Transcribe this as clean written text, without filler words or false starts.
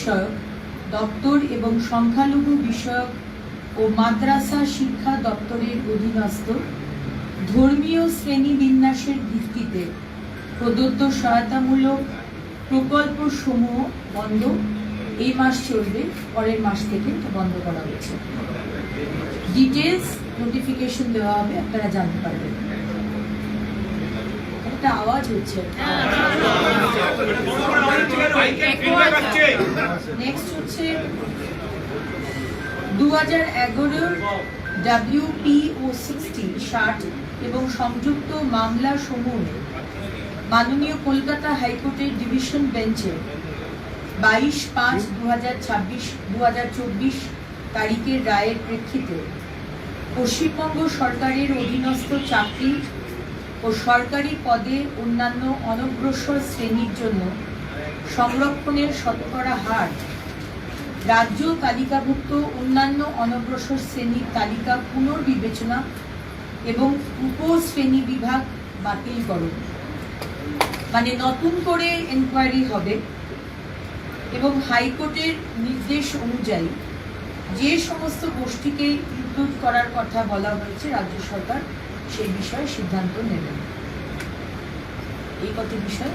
বিষয়ক দপ্তর এবং সংখ্যালঘু বিষয়ক ও মাদ্রাসা শিক্ষা দপ্তরের অধীনস্থ ধর্মীয় শ্রেণীবিন্যাসের ভিত্তিতে প্রদত্ত সহায়তামূলক প্রকল্প সমূহ বন্ধ এই মাস চলবে, পরের মাস থেকে বন্ধ করা হয়েছে। ডিটেলস নোটিফিকেশন দেওয়া হবে, আপনারা জানতে পারবেন। একটা আওয়াজ হচ্ছে। নেক্সট হচ্ছে 2011 WPO 60 এবং সংযুক্ত মামলা সমূহে মাননীয় কলকাতা হাইকোর্টের ডিভিশন বেঞ্চে 22/5/2024 তারিখের রায়ের প্রেক্ষিতে পশ্চিমবঙ্গ সরকারের অধীনস্থ চাকরি ও সরকারি পদে অন্যান্য অনগ্রসর শ্রেণীর জন্য সংরক্ষণের শতকরা হার রাজ্য তালিকাভুক্ত অন্যান্য অনগ্রসর শ্রেণীর তালিকা পুনর্বিবেচনা এবং উপশ্রেণী বিভাগ বাতিলকরণ, মানে নতুন করে এনকোয়ারি হবে এবং হাইকোর্টের নির্দেশ অনুযায়ী যে সমস্ত গোষ্ঠীকে ইনক্লুড করার কথা বলা হয়েছে রাজ্য সরকার সেই বিষয়ে সিদ্ধান্ত নেবেন। এই কত বিষয়